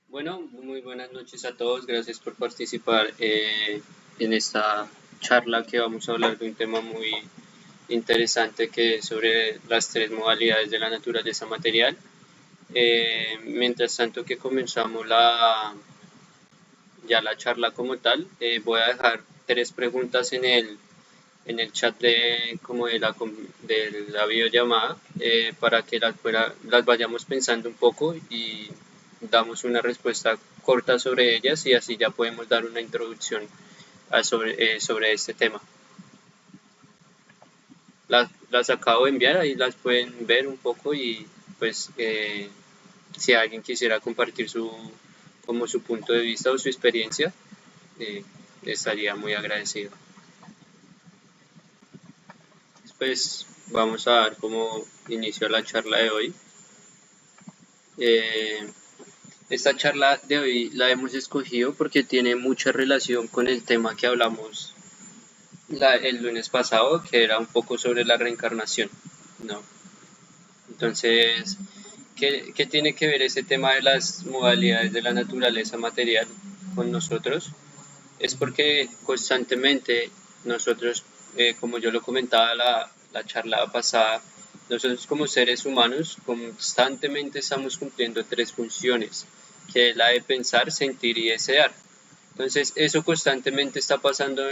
Bueno, muy buenas noches a todos. Gracias por participar en esta charla que vamos a hablar de un tema muy interesante que es sobre las tres modalidades de la naturaleza material. Mientras tanto que comenzamos ya la charla como tal, voy a dejar tres preguntas en el chat de la videollamada para que las vayamos pensando un poco y damos una respuesta corta sobre ellas y así ya podemos dar una introducción sobre este tema. Las acabo de enviar, ahí las pueden ver un poco y pues si alguien quisiera compartir como su punto de vista o su experiencia, estaría muy agradecido. Después vamos a dar como inicio a la charla de hoy. Esta charla de hoy la hemos escogido porque tiene mucha relación con el tema que hablamos el lunes pasado, que era un poco sobre la reencarnación, ¿no? Entonces, ¿qué tiene que ver ese tema de las modalidades de la naturaleza material con nosotros? Es porque constantemente nosotros, como yo lo comentaba la charla pasada, nosotros como seres humanos constantemente estamos cumpliendo tres funciones, que es la de pensar, sentir y desear. Entonces, eso constantemente está pasando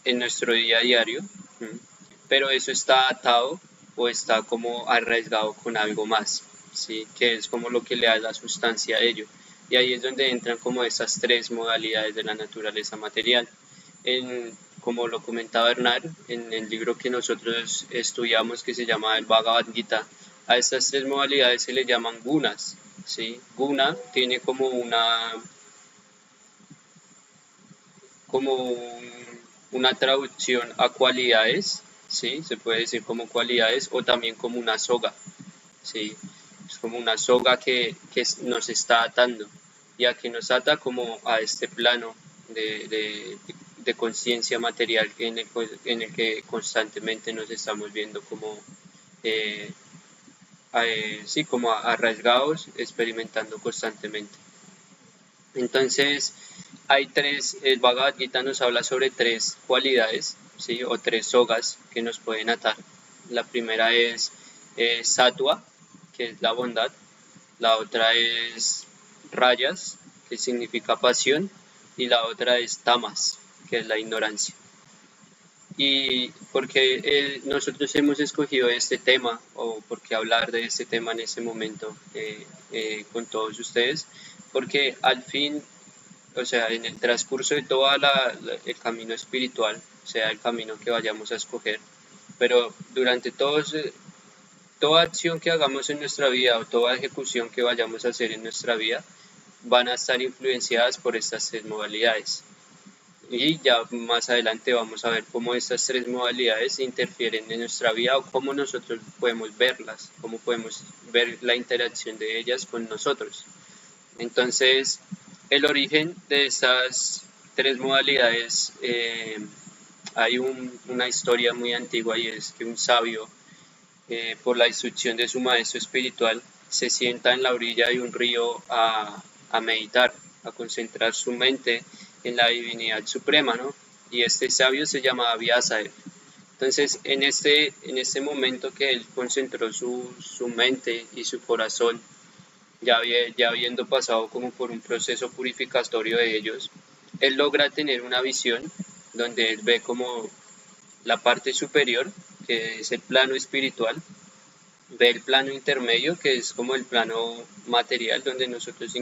en nuestro día a diario, pero eso está atado o está como arraigado con algo más, ¿sí? Que es como lo que le da la sustancia a ello. Y ahí es donde entran como esas tres modalidades de la naturaleza material. Como lo comentaba Bernard, en el libro que nosotros estudiamos que se llama el Bhagavad Gita, a estas tres modalidades se le llaman gunas, ¿sí? Guna tiene como una traducción a cualidades, ¿sí? Se puede decir como cualidades o también como una soga, ¿sí? Es como una soga que nos está atando y a que nos ata como a este plano de conciencia material en el que constantemente nos estamos viendo como, sí, como arraigados, experimentando constantemente. Entonces, el Bhagavad Gita nos habla sobre tres cualidades, ¿sí? O tres sogas que nos pueden atar. La primera es Sattva, que es la bondad. La otra es Rayas, que significa pasión. Y la otra es Tamas, que es la ignorancia. Y porque nosotros hemos escogido este tema, o por qué hablar de este tema en este momento con todos ustedes, porque al fin, o sea, en el transcurso de todo el camino espiritual, sea el camino que vayamos a escoger, pero durante toda acción que hagamos en nuestra vida o toda ejecución que vayamos a hacer en nuestra vida, van a estar influenciadas por estas tres modalidades. Y ya más adelante vamos a ver cómo estas tres modalidades interfieren en nuestra vida o cómo nosotros podemos verlas, cómo podemos ver la interacción de ellas con nosotros. Entonces, el origen de estas tres modalidades, hay una historia muy antigua y es que un sabio, por la instrucción de su maestro espiritual, se sienta en la orilla de un río a meditar, a concentrar su mente en la divinidad suprema, ¿no? Y este sabio se llamaba Vyasadeva. Entonces, en este momento que él concentró su mente y su corazón, ya habiendo pasado como por un proceso purificatorio de ellos, él logra tener una visión donde él ve como la parte superior, que es el plano espiritual, ve el plano intermedio, que es como el plano material donde nosotros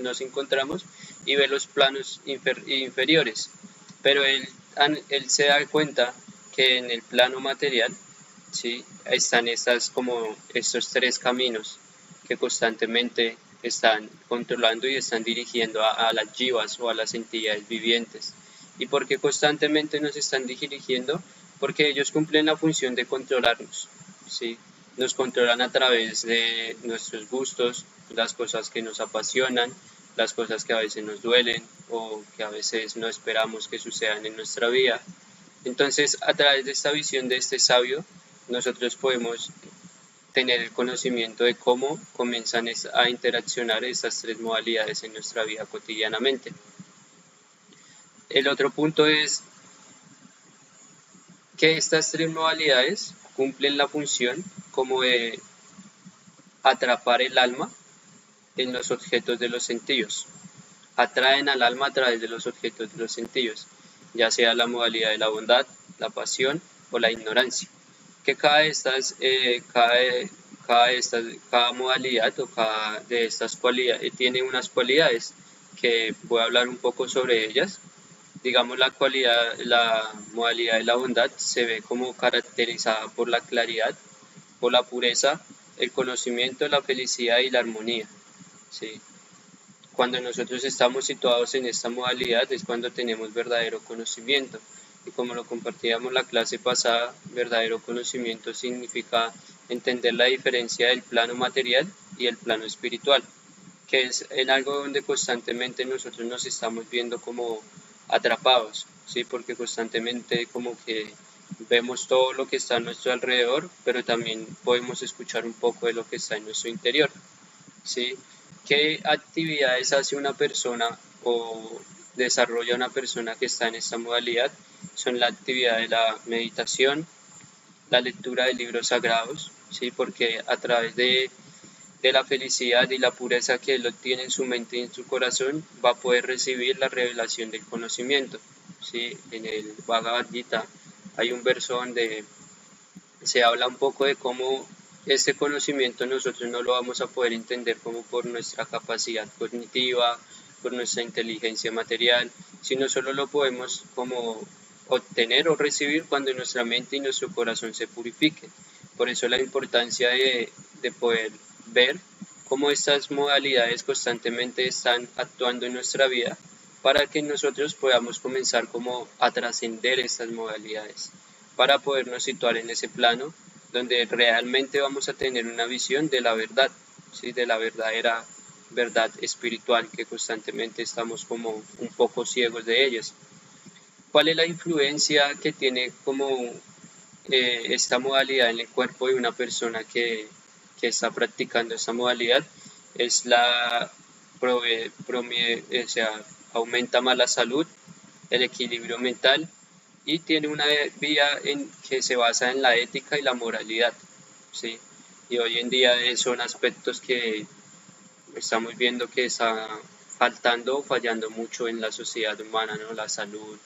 nos encontramos, y ve los planos inferiores. Pero él se da cuenta que en el plano material, ¿sí?, están estos tres caminos que constantemente están controlando y están dirigiendo a las jivas o a las entidades vivientes. ¿Y por qué constantemente nos están dirigiendo? Porque ellos cumplen la función de controlarnos, ¿sí? Nos controlan a través de nuestros gustos, las cosas que nos apasionan, las cosas que a veces nos duelen o que a veces no esperamos que sucedan en nuestra vida. Entonces, a través de esta visión de este sabio, nosotros podemos tener el conocimiento de cómo comienzan a interaccionar estas tres modalidades en nuestra vida cotidianamente. El otro punto es que estas tres modalidades cumplen la función como de atrapar el alma en los objetos de los sentidos. Atraen al alma a través de los objetos de los sentidos, ya sea la modalidad de la bondad, la pasión o la ignorancia. Que cada modalidad o cada de estas cualidades tiene unas cualidades que voy a hablar un poco sobre ellas. Digamos, la modalidad de la bondad se ve como caracterizada por la claridad, por la pureza, el conocimiento, la felicidad y la armonía. ¿Sí? Cuando nosotros estamos situados en esta modalidad es cuando tenemos verdadero conocimiento. Y como lo compartíamos la clase pasada, verdadero conocimiento significa entender la diferencia del plano material y el plano espiritual, que es en algo donde constantemente nosotros nos estamos viendo como atrapados, ¿sí? Porque constantemente como que vemos todo lo que está a nuestro alrededor, pero también podemos escuchar un poco de lo que está en nuestro interior, ¿sí? ¿Qué actividades hace una persona o desarrolla una persona que está en esta modalidad? Son la actividad de la meditación, la lectura de libros sagrados, ¿sí? Porque a través de la felicidad y la pureza que él obtiene en su mente y en su corazón, va a poder recibir la revelación del conocimiento, ¿sí? En el Bhagavad Gita hay un verso donde se habla un poco de cómo este conocimiento nosotros no lo vamos a poder entender como por nuestra capacidad cognitiva, por nuestra inteligencia material, sino solo lo podemos como obtener o recibir cuando nuestra mente y nuestro corazón se purifiquen. Por eso la importancia de poder ver cómo estas modalidades constantemente están actuando en nuestra vida para que nosotros podamos comenzar como a trascender estas modalidades, para podernos situar en ese plano donde realmente vamos a tener una visión de la verdad, ¿sí? De la verdadera verdad espiritual que constantemente estamos como un poco ciegos de ellas. ¿Cuál es la influencia que tiene como esta modalidad en el cuerpo de una persona que está practicando esta modalidad? Es o sea, aumenta más la salud, el equilibrio mental y tiene una vía que se basa en la ética y la moralidad, ¿sí? Y hoy en día son aspectos que estamos viendo que está faltando o fallando mucho en la sociedad humana, ¿no? La salud,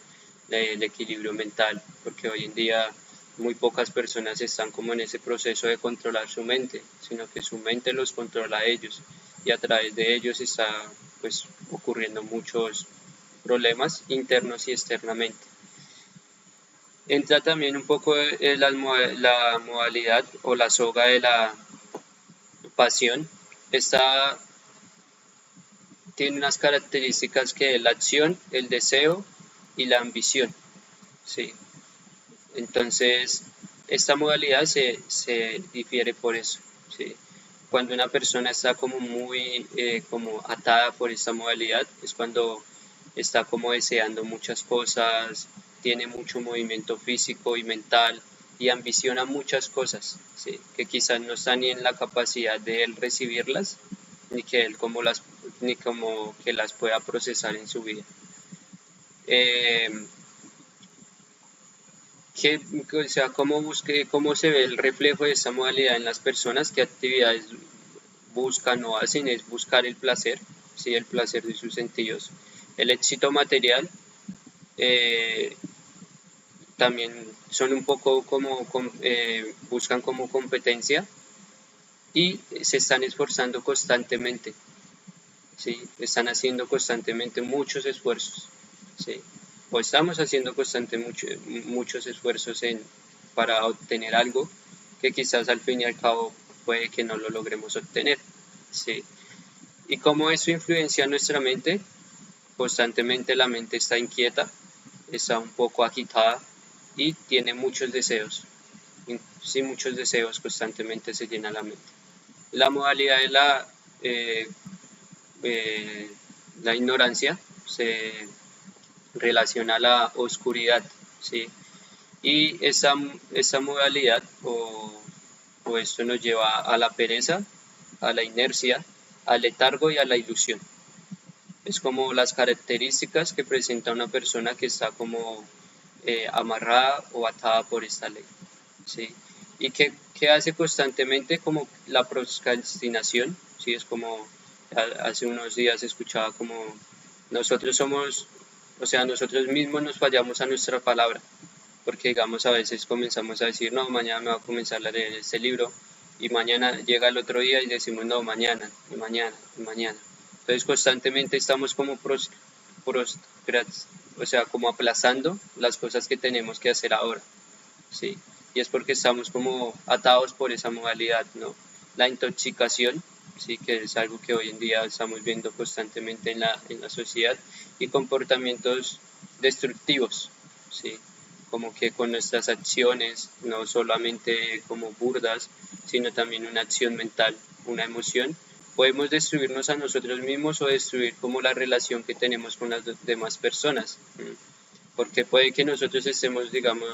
el equilibrio mental, porque hoy en día muy pocas personas están como en ese proceso de controlar su mente, sino que su mente los controla a ellos y a través de ellos está pues ocurriendo muchos problemas internos y externamente. Entra también un poco la modalidad o la soga de la pasión. Esta tiene unas características que es la acción, el deseo y la ambición, ¿sí? Entonces, esta modalidad se difiere por eso, ¿sí? Cuando una persona está como muy como atada por esta modalidad, es cuando está como deseando muchas cosas, tiene mucho movimiento físico y mental y ambiciona muchas cosas, ¿sí? Que quizás no está ni en la capacidad de él recibirlas, ni que él ni como que las pueda procesar en su vida. O sea, cómo se ve el reflejo de esta modalidad en las personas, qué actividades buscan o hacen, es buscar el placer, ¿sí? El placer de sus sentidos, el éxito material, también son un poco como buscan como competencia y se están esforzando constantemente, ¿sí? Están haciendo constantemente muchos esfuerzos, ¿sí? O estamos haciendo muchos esfuerzos para obtener algo que quizás al fin y al cabo puede que no lo logremos obtener, ¿sí? Y cómo eso influencia nuestra mente, constantemente la mente está inquieta, está un poco agitada y tiene muchos deseos, sí, muchos deseos constantemente se llena la mente. La modalidad de la ignorancia se relaciona a la oscuridad, ¿sí? Y esa modalidad o esto nos lleva a la pereza, a la inercia, al letargo y a la ilusión. Es como las características que presenta una persona que está como amarrada o atada por esta ley, ¿sí? Y que hace constantemente como la procrastinación, ¿sí? Es como hace unos días escuchaba como nosotros somos, o sea, nosotros mismos nos fallamos a nuestra palabra, porque digamos a veces comenzamos a decir, no, mañana me voy a comenzar a leer este libro, y mañana llega el otro día y decimos, no, mañana, y mañana, y mañana. Entonces constantemente estamos como o sea, como aplazando las cosas que tenemos que hacer ahora, ¿sí? Y es porque estamos como atados por esa modalidad, ¿no? La intoxicación, sí, que es algo que hoy en día estamos viendo constantemente en la sociedad, y comportamientos destructivos, sí, como que con nuestras acciones, no solamente como burdas, sino también una acción mental, una emoción, podemos destruirnos a nosotros mismos o destruir como la relación que tenemos con las demás personas, porque puede que nosotros estemos, digamos,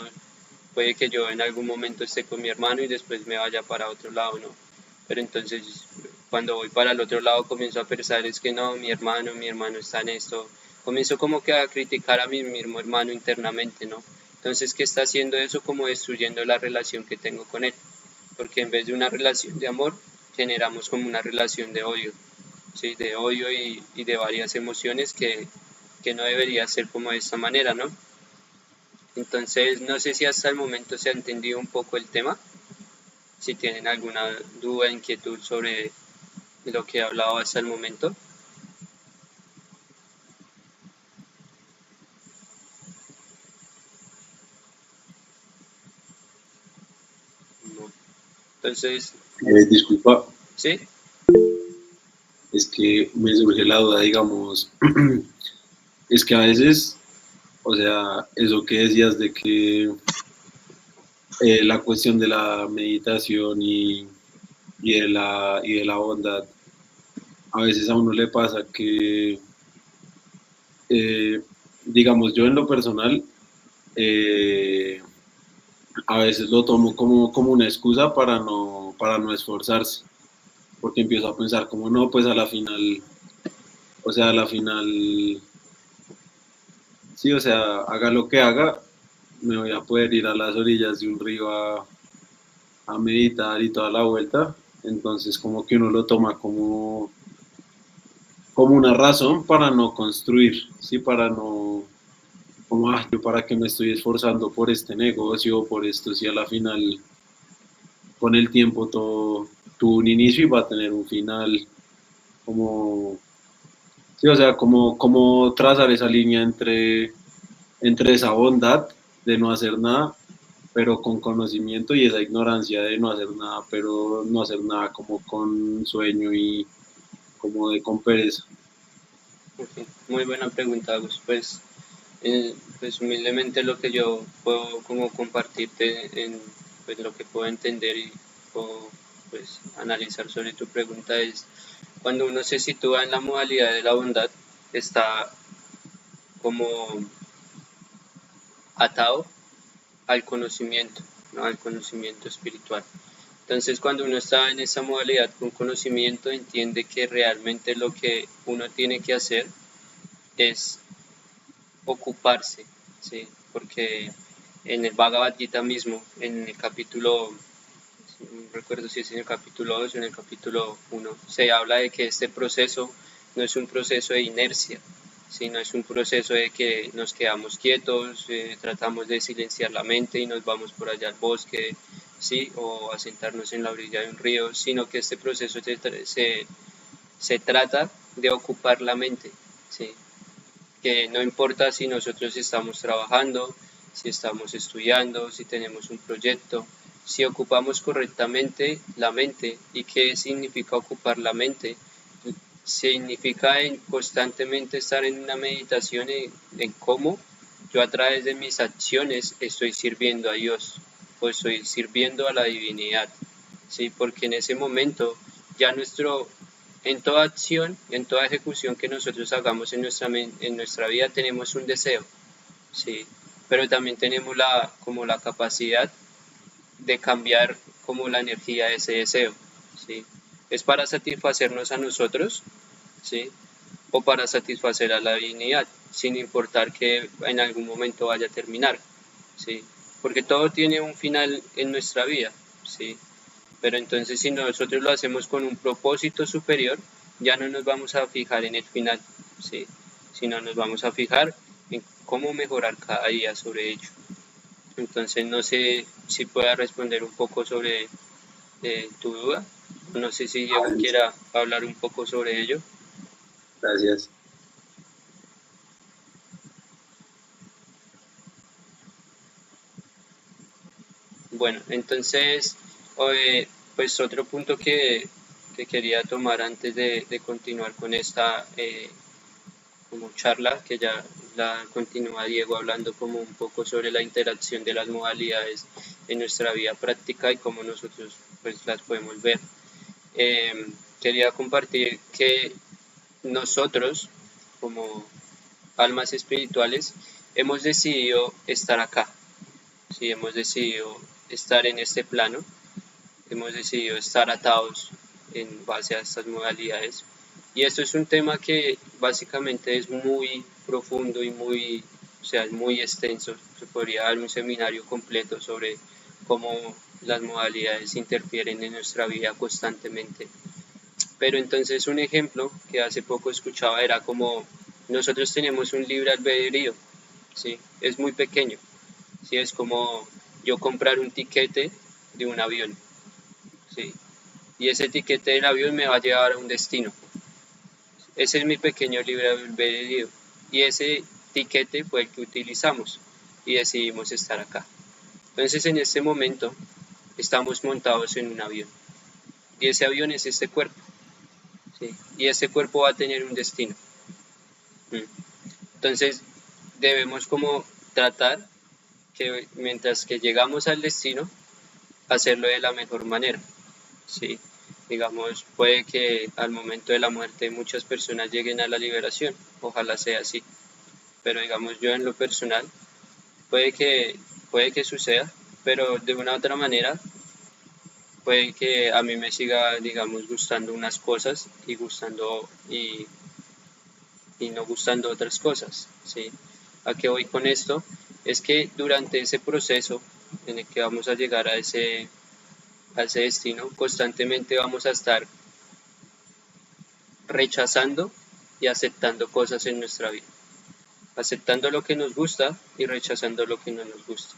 puede que yo en algún momento esté con mi hermano y después me vaya para otro lado, ¿no? Pero entonces cuando voy para el otro lado comienzo a pensar, es que no, mi hermano está en esto, comienzo como que a criticar a mi mismo hermano internamente, ¿no? Entonces, ¿qué está haciendo eso? Como destruyendo la relación que tengo con él, porque en vez de una relación de amor, generamos como una relación de odio, ¿sí? De odio y de varias emociones que no debería ser como de esta manera, ¿no? Entonces, no sé si hasta el momento se ha entendido un poco el tema, si tienen alguna duda, inquietud sobre lo que he hablado hasta el momento. No. Entonces, Disculpa, ¿sí? es que me surge la duda, digamos, es que a veces, o sea, eso que decías de que la cuestión de la meditación y de la bondad, a veces a uno le pasa que, eh, digamos, yo en lo personal, eh, a veces lo tomo como una excusa para no esforzarse, porque empiezo a pensar como no, pues a la final, o sea, a la final, sí, o sea, haga lo que haga, me voy a poder ir a las orillas de un río a meditar y toda la vuelta, entonces como que uno lo toma como una razón para no construir, sí, para no, como, ah, yo para qué me estoy esforzando por este negocio, por esto, si a la final, con el tiempo todo tuvo un inicio y va a tener un final, como, sí, o sea, como trazar esa línea entre esa bondad de no hacer nada, pero con conocimiento y esa ignorancia de no hacer nada, pero no hacer nada como con sueño y como de con pereza. Okay. Muy buena pregunta, Agus. Pues humildemente lo que yo puedo como compartirte en pues, lo que puedo entender y puedo pues, analizar sobre tu pregunta es, cuando uno se sitúa en la modalidad de la bondad, está como atado al conocimiento, ¿no? Al conocimiento espiritual. Entonces, cuando uno está en esa modalidad con conocimiento, entiende que realmente lo que uno tiene que hacer es ocuparse, ¿sí? Porque en el Bhagavad Gita mismo, en el capítulo, no recuerdo si es en el capítulo 2 o en el capítulo 1, se habla de que este proceso no es un proceso de inercia, sino es un proceso de que nos quedamos quietos, tratamos de silenciar la mente y nos vamos por allá al bosque, ¿sí? O a sentarnos en la orilla de un río, sino que este proceso se trata de ocupar la mente, ¿sí? Que no importa si nosotros estamos trabajando, si estamos estudiando, si tenemos un proyecto, si ocupamos correctamente la mente. ¿Y qué significa ocupar la mente? Significa en constantemente estar en una meditación en cómo yo a través de mis acciones estoy sirviendo a Dios o estoy sirviendo a la divinidad, ¿sí? Porque en ese momento ya en toda acción, en toda ejecución que nosotros hagamos en nuestra vida tenemos un deseo, ¿sí? Pero también tenemos como la capacidad de cambiar como la energía de ese deseo, ¿sí? Es para satisfacernos a nosotros, ¿sí? O para satisfacer a la divinidad, sin importar que en algún momento vaya a terminar, ¿sí? Porque todo tiene un final en nuestra vida, ¿sí? Pero entonces si nosotros lo hacemos con un propósito superior, ya no nos vamos a fijar en el final, ¿sí? Sino nos vamos a fijar en cómo mejorar cada día sobre ello. Entonces no sé si pueda responder un poco sobre tu duda. No sé si Diego quiera hablar un poco sobre ello. Gracias. Bueno, entonces, pues otro punto que quería tomar antes de continuar con esta como charla, que ya la continúa Diego hablando como un poco sobre la interacción de las modalidades en nuestra vida práctica y cómo nosotros pues las podemos ver. Quería compartir que nosotros, como almas espirituales, hemos decidido estar acá, ¿sí? Hemos decidido estar en este plano, hemos decidido estar atados en base a estas modalidades. Y esto es un tema que básicamente es muy profundo y muy, o sea, es muy extenso. Se podría dar un seminario completo sobre cómo las modalidades interfieren en nuestra vida constantemente. Pero entonces un ejemplo que hace poco escuchaba era como nosotros tenemos un libre albedrío, ¿sí? Es muy pequeño, ¿sí? Es como yo comprar un tiquete de un avión, ¿sí? Y ese tiquete del avión me va a llevar a un destino. Ese es mi pequeño libre albedrío. Y ese tiquete fue el que utilizamos y decidimos estar acá. Entonces en este momento estamos montados en un avión. Y ese avión es este cuerpo, ¿sí? Y ese cuerpo va a tener un destino. Entonces debemos como tratar que mientras que llegamos al destino, hacerlo de la mejor manera, ¿sí? Digamos, puede que al momento de la muerte muchas personas lleguen a la liberación, ojalá sea así, pero digamos yo en lo personal, puede que suceda, pero de una u otra manera, puede que a mí me siga, digamos, gustando unas cosas y no gustando otras cosas, ¿sí? ¿A qué voy con esto? Es que durante ese proceso en el que vamos a llegar a ese destino, constantemente vamos a estar rechazando y aceptando cosas en nuestra vida, aceptando lo que nos gusta y rechazando lo que no nos gusta.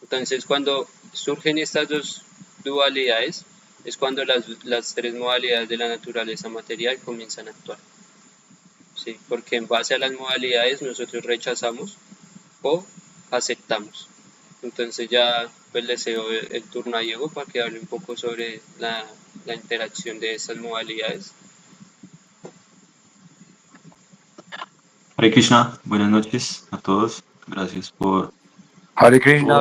Entonces, cuando surgen estas dos dualidades, es cuando las tres modalidades de la naturaleza material comienzan a actuar, ¿sí? Porque en base a las modalidades nosotros rechazamos o aceptamos. Entonces ya pues le cedo el turno a Diego para que hable un poco sobre la interacción de esas modalidades. Hare Krishna, buenas noches a todos. Gracias por Hare Krishna,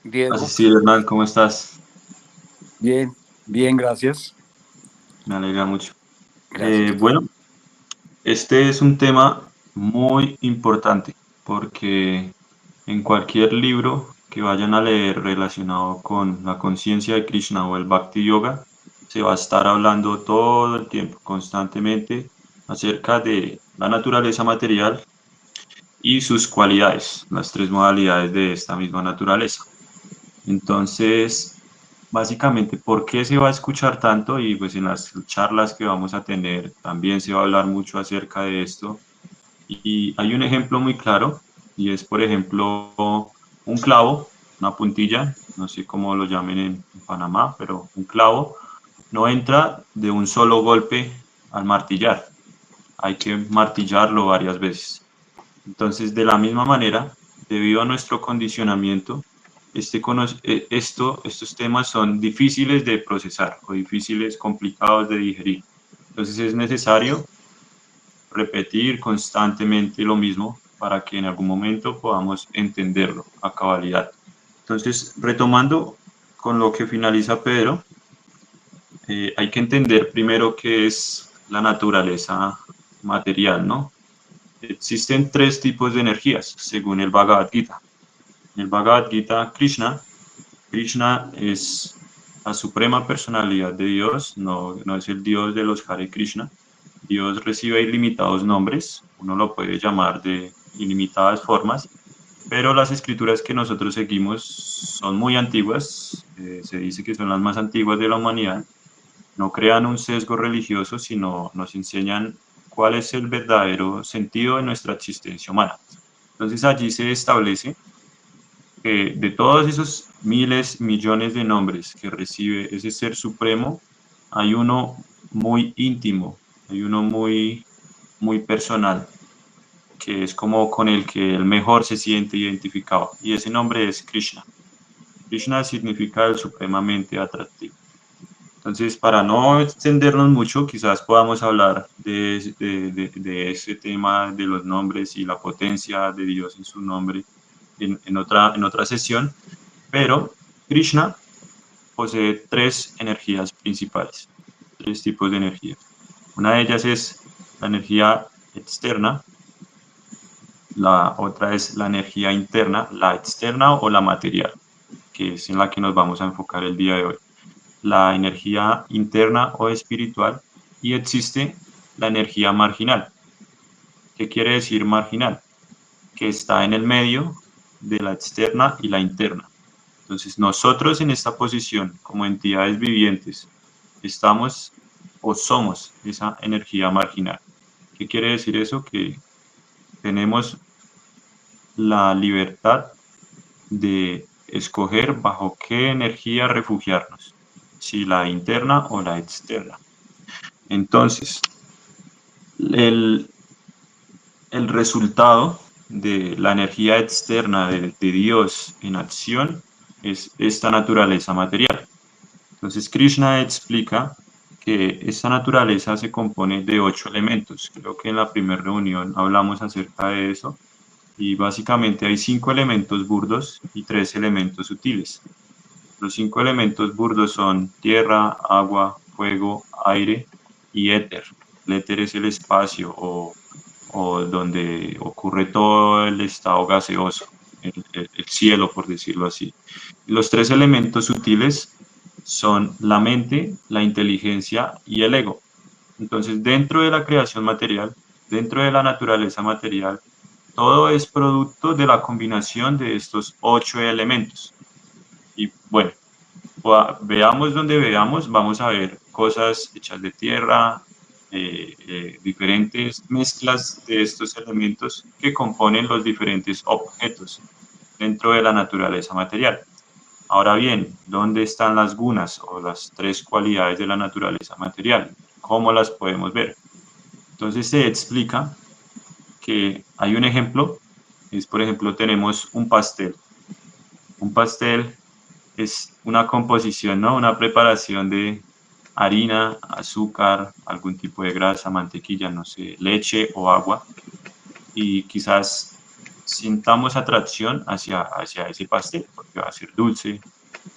Diego. asistir, Hernán. ¿Cómo estás? Bien, bien, gracias. Me alegra mucho. Gracias. Bueno, este es un tema muy importante porque en cualquier libro que vayan a leer relacionado con la conciencia de Krishna o el Bhakti Yoga, se va a estar hablando todo el tiempo, constantemente, acerca de la naturaleza material y sus cualidades, las tres modalidades de esta misma naturaleza. Entonces, básicamente, ¿por qué se va a escuchar tanto? Y pues en las charlas que vamos a tener también se va a hablar mucho acerca de esto. Y hay un ejemplo muy claro, y es, por ejemplo, un clavo, una puntilla, no sé cómo lo llamen en Panamá, pero un clavo no entra de un solo golpe al martillar. Hay que martillarlo varias veces. Entonces, de la misma manera, debido a nuestro condicionamiento, estos temas son difíciles de procesar o difíciles, complicados de digerir. Entonces es necesario repetir constantemente lo mismo para que en algún momento podamos entenderlo a cabalidad. Entonces, retomando con lo que finaliza Pedro, hay que entender primero qué es la naturaleza material, ¿no? Existen tres tipos de energías, según el Bhagavad Gita. En el Bhagavad Gita, Krishna es la suprema personalidad de Dios, no es el Dios de los Hare Krishna. Dios recibe ilimitados nombres, uno lo puede llamar de ilimitadas formas, pero las escrituras que nosotros seguimos son muy antiguas, se dice que son las más antiguas de la humanidad. No crean un sesgo religioso, sino nos enseñan cuál es el verdadero sentido de nuestra existencia humana. Entonces allí se establece que de todos esos miles, millones de nombres que recibe ese ser supremo, hay uno muy íntimo, hay uno muy, muy personal, que es como con el que el mejor se siente identificado, y ese nombre es Krishna. Krishna significa el supremamente atractivo. Entonces, para no extendernos mucho, quizás podamos hablar de ese tema de los nombres y la potencia de Dios en su nombre en otra sesión, pero Krishna posee tres energías principales, tres tipos de energías. Una de ellas es la energía externa, la otra es la energía interna, la externa o la material, que es en la que nos vamos a enfocar el día de hoy. La energía interna o espiritual, y existe la energía marginal. ¿Qué quiere decir marginal? Que está en el medio de la externa y la interna. Entonces nosotros en esta posición como entidades vivientes estamos o somos esa energía marginal. ¿Qué quiere decir eso? Que tenemos la libertad de escoger bajo qué energía refugiarnos, si la interna o la externa. Entonces, el resultado de la energía externa de Dios en acción es esta naturaleza material. Entonces, Krishna explica que esta naturaleza se compone de 8 elementos. Creo que en la primera reunión hablamos acerca de eso. Y básicamente hay 5 elementos burdos y 3 elementos sutiles. Los 5 elementos burdos son tierra, agua, fuego, aire y éter. El éter es el espacio o donde ocurre todo el estado gaseoso, el cielo, por decirlo así. Los 3 elementos sutiles son la mente, la inteligencia y el ego. Entonces, dentro de la creación material, dentro de la naturaleza material, todo es producto de la combinación de estos 8 elementos. Y bueno, veamos donde veamos, vamos a ver cosas hechas de tierra, diferentes mezclas de estos elementos que componen los diferentes objetos dentro de la naturaleza material. Ahora bien, ¿dónde están las gunas o las 3 cualidades de la naturaleza material? ¿Cómo las podemos ver? Entonces se explica que hay un ejemplo, es por ejemplo tenemos un pastel. Un pastel es una composición, ¿no? Una preparación de harina, azúcar, algún tipo de grasa, mantequilla, no sé, leche o agua, y quizás sintamos atracción hacia ese pastel, porque va a ser dulce,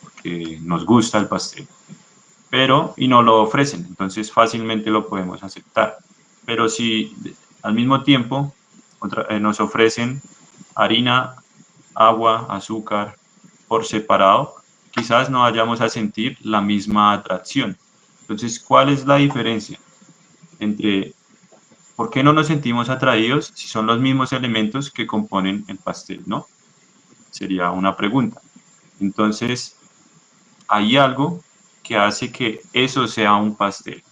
porque nos gusta el pastel, y nos lo ofrecen, entonces fácilmente lo podemos aceptar. Pero si al mismo tiempo nos ofrecen harina, agua, azúcar por separado, quizás no vayamos a sentir la misma atracción. Entonces, ¿cuál es la diferencia entre por qué no nos sentimos atraídos si son los mismos elementos que componen el pastel, ¿no? Sería una pregunta. Entonces, hay algo que hace que eso sea un pastel,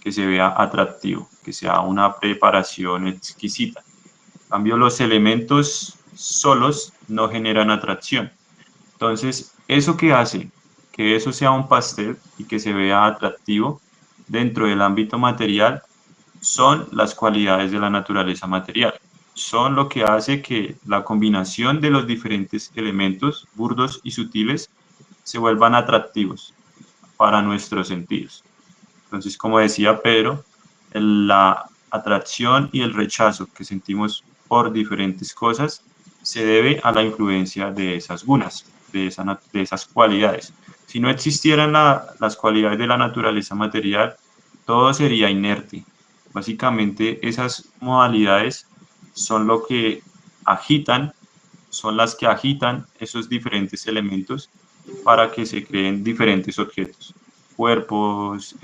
que se vea atractivo, que sea una preparación exquisita. En cambio, los elementos solos no generan atracción. Entonces, eso que hace que eso sea un pastel y que se vea atractivo dentro del ámbito material son las cualidades de la naturaleza material. Son lo que hace que la combinación de los diferentes elementos burdos y sutiles se vuelvan atractivos para nuestros sentidos. Entonces, como decía Pedro, la atracción y el rechazo que sentimos por diferentes cosas se debe a la influencia de esas gunas, de esas cualidades. Si no existieran las cualidades de la naturaleza material, todo sería inerte. Básicamente, esas modalidades son lo que agitan, son las que agitan esos diferentes elementos para que se creen diferentes objetos, cuerpos,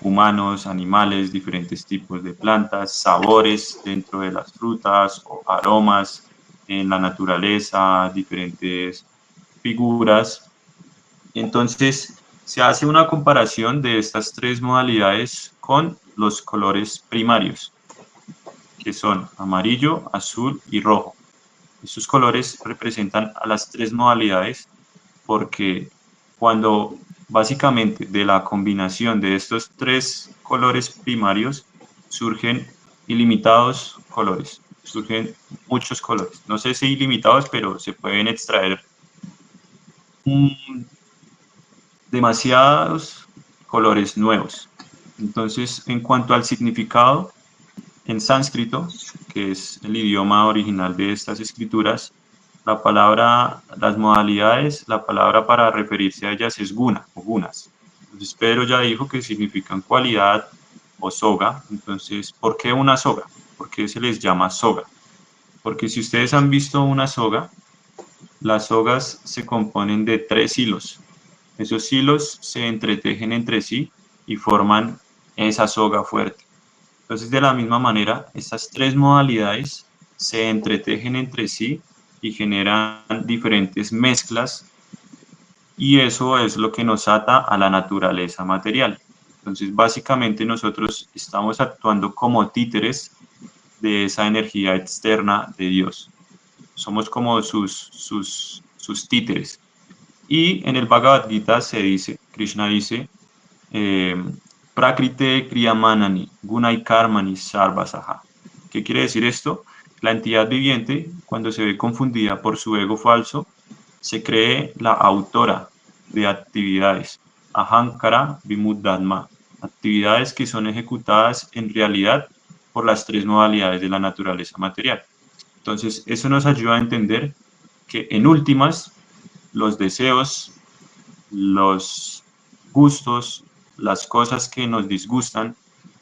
humanos, animales, diferentes tipos de plantas, sabores dentro de las frutas, o aromas en la naturaleza, diferentes figuras. Entonces, se hace una comparación de estas tres modalidades con los colores primarios, que son amarillo, azul y rojo. Estos colores representan a las tres modalidades porque cuando básicamente de la combinación de estos tres colores primarios surgen ilimitados colores, surgen muchos colores. No sé si ilimitados, pero se pueden extraer demasiados colores nuevos. Entonces, en cuanto al significado, en sánscrito, que es el idioma original de estas escrituras, la palabra, las modalidades, la palabra para referirse a ellas es guna o gunas. Entonces Pedro ya dijo que significan cualidad o soga. Entonces, ¿por qué una soga? ¿Por qué se les llama soga? Porque si ustedes han visto una soga, las sogas se componen de 3 hilos. Esos hilos se entretejen entre sí y forman esa soga fuerte. Entonces, de la misma manera, estas tres modalidades se entretejen entre sí y generan diferentes mezclas, y eso es lo que nos ata a la naturaleza material. Entonces, básicamente nosotros estamos actuando como títeres de esa energía externa de Dios. Somos como sus títeres. Y en el Bhagavad Gita se dice, Krishna dice, Prakrite Kriyamanani, Gunai Karmani Sarvasaha. ¿Qué quiere decir esto? La entidad viviente, cuando se ve confundida por su ego falso, se cree la autora de actividades, Ahankara Vimuddhatma, actividades que son ejecutadas en realidad por las tres modalidades de la naturaleza material. Entonces, eso nos ayuda a entender que en últimas, los deseos, los gustos, las cosas que nos disgustan,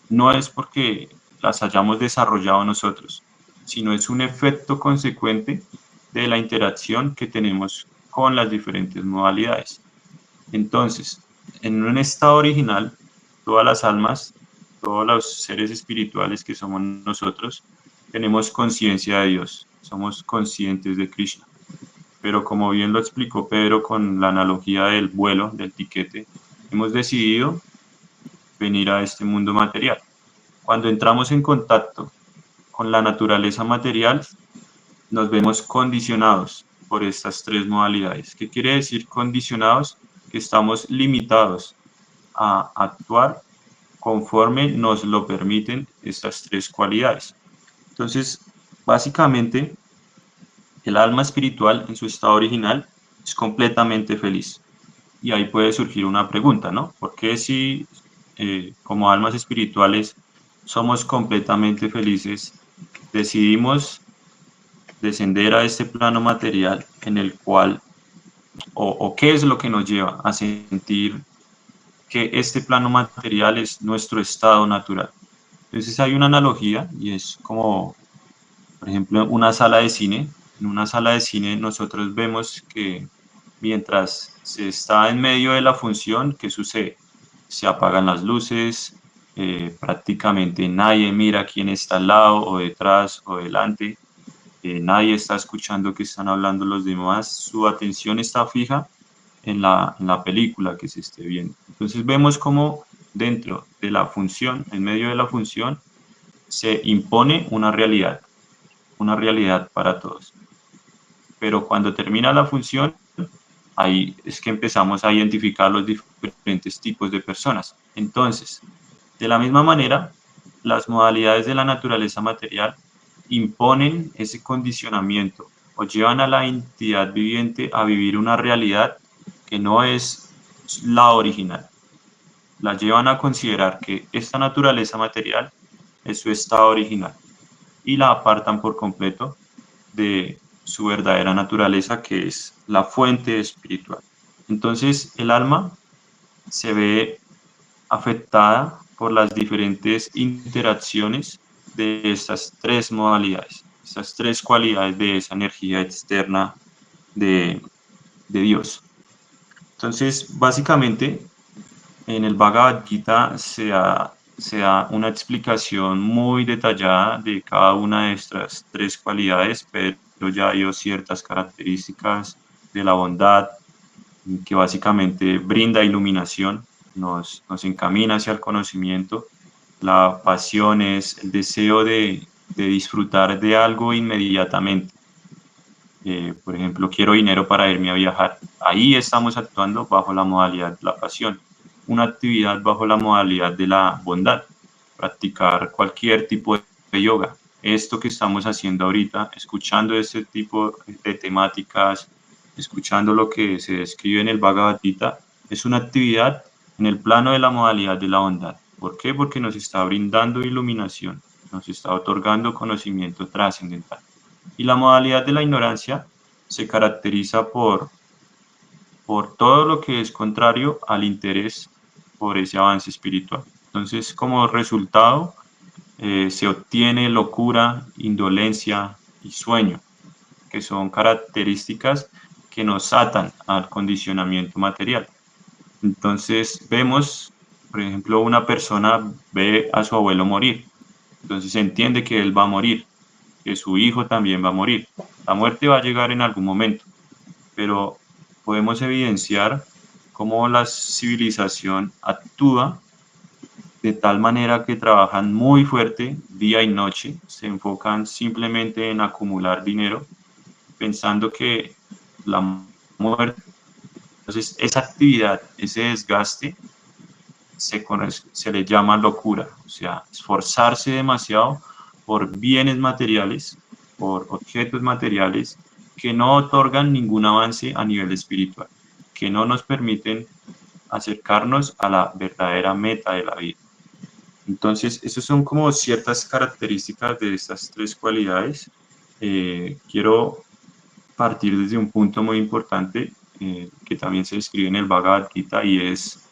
no es porque las hayamos desarrollado nosotros, sino es un efecto consecuente de la interacción que tenemos con las diferentes modalidades. Entonces, en un estado original, todas las almas, todos los seres espirituales que somos nosotros, tenemos conciencia de Dios, somos conscientes de Krishna. Pero como bien lo explicó Pedro con la analogía del vuelo, del tiquete, hemos decidido venir a este mundo material. Cuando entramos en contacto con la naturaleza material, nos vemos condicionados por estas tres modalidades. ¿Qué quiere decir condicionados? Que estamos limitados a actuar conforme nos lo permiten estas tres cualidades. Entonces, básicamente, el alma espiritual en su estado original es completamente feliz. Y ahí puede surgir una pregunta, ¿no? ¿Por qué si como almas espirituales somos completamente felices, decidimos descender a este plano material en el cual, o qué es lo que nos lleva a sentir que este plano material es nuestro estado natural? Entonces hay una analogía y es como, por ejemplo, una sala de cine. En una sala de cine nosotros vemos que mientras se está en medio de la función, ¿qué sucede? Se apagan las luces, prácticamente nadie mira quién está al lado o detrás o delante, nadie está escuchando qué están hablando los demás, su atención está fija en la película que se esté viendo. Entonces vemos cómo dentro de la función, en medio de la función, se impone una realidad para todos. Pero cuando termina la función, ahí es que empezamos a identificar los diferentes tipos de personas. Entonces, de la misma manera, las modalidades de la naturaleza material imponen ese condicionamiento o llevan a la entidad viviente a vivir una realidad que no es la original. La llevan a considerar que esta naturaleza material es su estado original y la apartan por completo de su verdadera naturaleza, que es la fuente espiritual. Entonces, el alma se ve afectada por las diferentes interacciones de estas tres modalidades, estas tres cualidades de esa energía externa de Dios. Entonces, básicamente, en el Bhagavad Gita se da una explicación muy detallada de cada una de estas tres cualidades, pero ya dio ciertas características de la bondad, que básicamente brinda iluminación, nos encamina hacia el conocimiento. La pasión es el deseo de disfrutar de algo inmediatamente. Por ejemplo, quiero dinero para irme a viajar. Ahí estamos actuando bajo la modalidad de la pasión. Una actividad bajo la modalidad de la bondad. Practicar cualquier tipo de yoga. Esto que estamos haciendo ahorita, escuchando este tipo de temáticas, escuchando lo que se describe en el Bhagavad Gita, es una actividad en el plano de la modalidad de la bondad. ¿Por qué? Porque nos está brindando iluminación, nos está otorgando conocimiento trascendental. Y la modalidad de la ignorancia se caracteriza por todo lo que es contrario al interés por ese avance espiritual. Entonces, como resultado, se obtiene locura, indolencia y sueño, que son características que nos atan al condicionamiento material. Entonces, vemos, por ejemplo, una persona ve a su abuelo morir, entonces entiende que él va a morir, que su hijo también va a morir. La muerte va a llegar en algún momento, pero podemos evidenciar cómo la civilización actúa de tal manera que trabajan muy fuerte día y noche, se enfocan simplemente en acumular dinero, pensando que la muerte, entonces esa actividad, ese desgaste, se le llama locura, o sea, esforzarse demasiado por bienes materiales, por objetos materiales que no otorgan ningún avance a nivel espiritual, que no nos permiten acercarnos a la verdadera meta de la vida. Entonces, esas son como ciertas características de estas tres cualidades. Quiero partir desde un punto muy importante que también se describe en el Bhagavad Gita, y es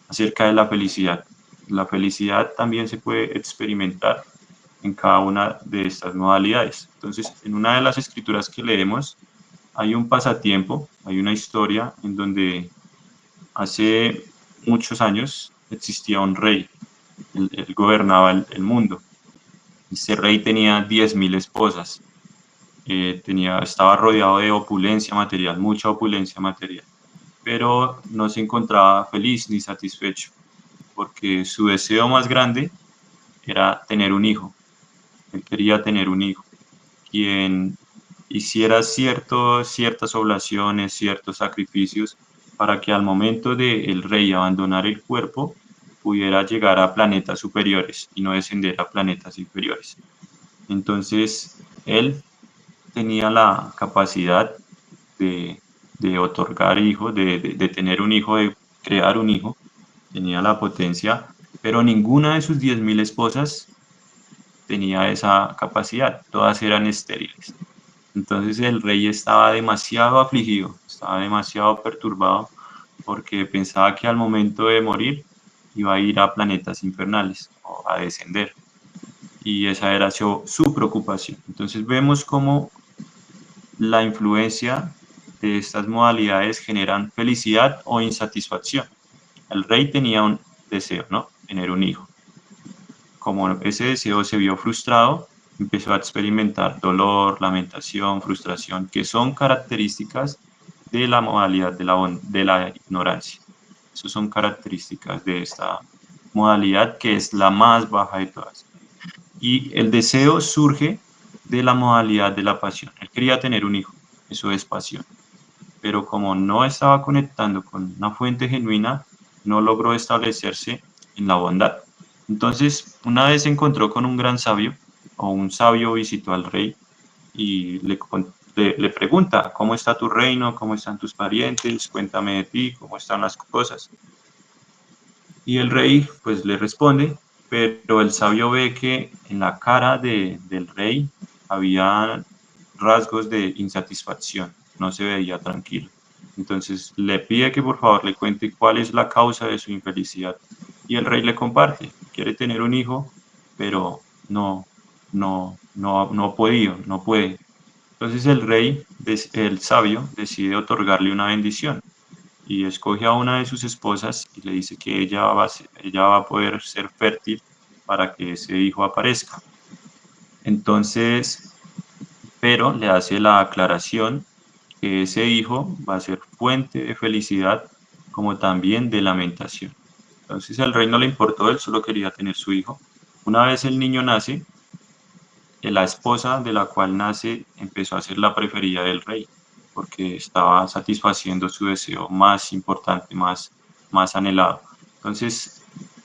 acerca de la felicidad. La felicidad también se puede experimentar en cada una de estas modalidades. Entonces, en una de las escrituras que leemos, hay un pasatiempo, hay una historia en donde hace muchos años existía un rey. Él gobernaba el mundo. Ese rey tenía 10.000 esposas. Estaba rodeado de opulencia material, mucha opulencia material, pero no se encontraba feliz ni satisfecho, porque su deseo más grande era tener un hijo. Él quería tener un hijo, quien hiciera ciertas oblaciones, ciertos sacrificios, para que al momento de el rey abandonar el cuerpo, pudiera llegar a planetas superiores y no descender a planetas inferiores. Entonces, él tenía la capacidad de otorgar hijos, de tener un hijo, de crear un hijo, tenía la potencia, pero ninguna de sus 10.000 esposas tenía esa capacidad, todas eran estériles. Entonces el rey estaba demasiado afligido, estaba demasiado perturbado, porque pensaba que al momento de morir iba a ir a planetas infernales o a descender. Y esa era su preocupación. Entonces vemos cómo la influencia de estas modalidades generan felicidad o insatisfacción. El rey tenía un deseo, ¿no? Tener un hijo. Como ese deseo se vio frustrado, empezó a experimentar dolor, lamentación, frustración, que son características de la modalidad de la ignorancia. Esas son características de esta modalidad, que es la más baja de todas. Y el deseo surge de la modalidad de la pasión. Él quería tener un hijo, eso es pasión. Pero como no estaba conectando con una fuente genuina, no logró establecerse en la bondad. Entonces, una vez se encontró con un gran sabio, o un sabio visitó al rey y le pregunta: ¿cómo está tu reino? ¿Cómo están tus parientes? Cuéntame de ti, ¿cómo están las cosas? Y el rey pues le responde, pero el sabio ve que en la cara del rey había rasgos de insatisfacción, no se veía tranquilo. Entonces le pide que por favor le cuente cuál es la causa de su infelicidad. Y el rey le comparte: quiere tener un hijo, pero no ha podido, no puede. Entonces el rey, el sabio, decide otorgarle una bendición. y escoge a una de sus esposas y le dice que ella va a poder ser fértil para que ese hijo aparezca. Entonces, pero le hace la aclaración que ese hijo va a ser fuente de felicidad como también de lamentación. Entonces al rey no le importó, él solo quería tener su hijo. Una vez el niño nace, la esposa de la cual nace empezó a ser la preferida del rey, porque estaba satisfaciendo su deseo más importante, más anhelado. Entonces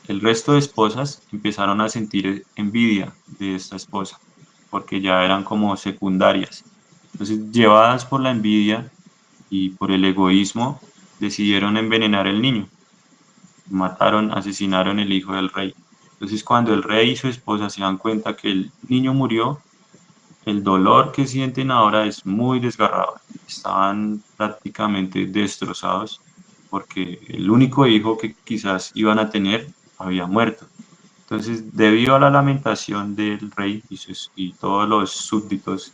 el resto de esposas empezaron a sentir envidia de esta esposa, porque ya eran como secundarias. Entonces, llevadas por la envidia y por el egoísmo, decidieron envenenar el niño. Asesinaron el hijo del rey. Entonces, cuando el rey y su esposa se dan cuenta que el niño murió, el dolor que sienten ahora es muy desgarrador. Estaban prácticamente destrozados porque el único hijo que quizás iban a tener había muerto. Entonces, debido a la lamentación del rey y todos los súbditos,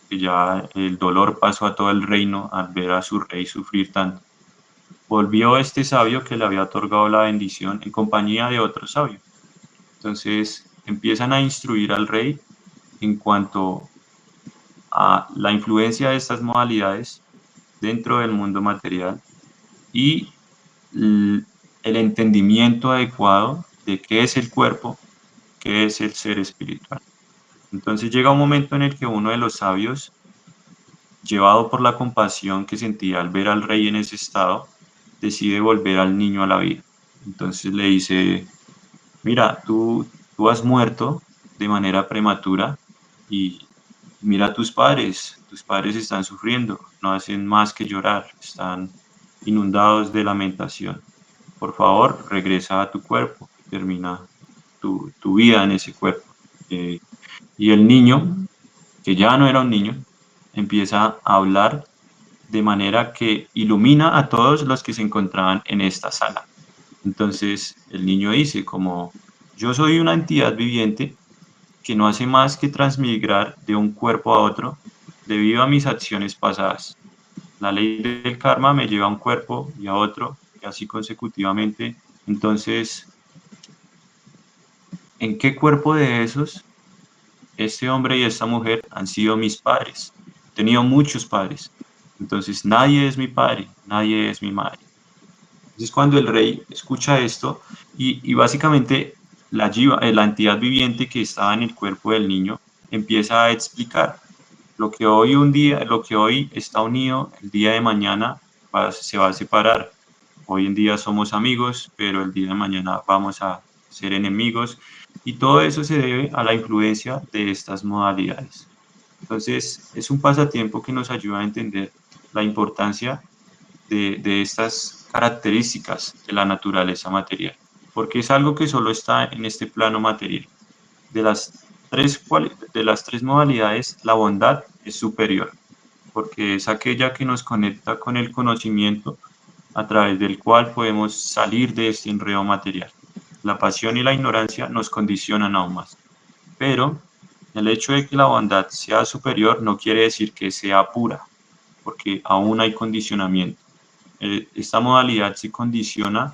que ya el dolor pasó a todo el reino al ver a su rey sufrir tanto, volvió este sabio que le había otorgado la bendición en compañía de otro sabio. Entonces, empiezan a instruir al rey en cuanto a la influencia de estas modalidades dentro del mundo material y el entendimiento adecuado de qué es el cuerpo, qué es el ser espiritual. Entonces llega un momento en el que uno de los sabios, llevado por la compasión que sentía al ver al rey en ese estado, decide volver al niño a la vida. Entonces le dice, mira, tú has muerto de manera prematura y mira a tus padres están sufriendo, no hacen más que llorar, están inundados de lamentación. Por favor, regresa a tu cuerpo, termina tu vida en ese cuerpo. Y el niño, que ya no era un niño, empieza a hablar de manera que ilumina a todos los que se encontraban en esta sala. Entonces el niño dice como, yo soy una entidad viviente que no hace más que transmigrar de un cuerpo a otro debido a mis acciones pasadas. La ley del karma me lleva a un cuerpo y a otro, y así consecutivamente. Entonces, ¿en qué cuerpo de esos este hombre y esta mujer han sido mis padres? He tenido muchos padres. Entonces, nadie es mi padre, nadie es mi madre. Entonces, cuando el rey escucha esto, y básicamente la entidad viviente que estaba en el cuerpo del niño empieza a explicar lo que hoy está unido, el día de mañana se va a separar. Hoy en día somos amigos, pero el día de mañana vamos a ser enemigos, y todo eso se debe a la influencia de estas modalidades. Entonces, es un pasatiempo que nos ayuda a entender la importancia de estas características de la naturaleza material, porque es algo que solo está en este plano material. De las tres modalidades, la bondad es superior, porque es aquella que nos conecta con el conocimiento a través del cual podemos salir de este enredo material. La pasión y la ignorancia nos condicionan aún más. Pero el hecho de que la bondad sea superior no quiere decir que sea pura, porque aún hay condicionamiento. Esta modalidad se condiciona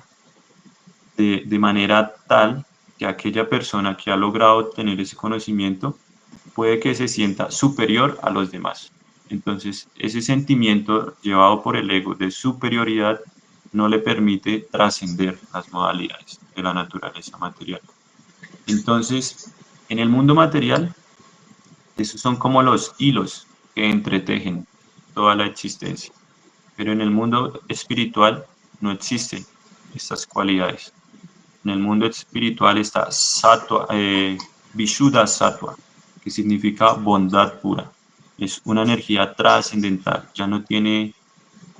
de manera tal que aquella persona que ha logrado obtener ese conocimiento puede que se sienta superior a los demás. Entonces, ese sentimiento llevado por el ego de superioridad no le permite trascender las modalidades de la naturaleza material. Entonces, en el mundo material, esos son como los hilos que entretejen toda la existencia. Pero en el mundo espiritual no existen estas cualidades. En el mundo espiritual está Sattva, Vishuddha Sattva, que significa bondad pura. Es una energía trascendental, ya no tiene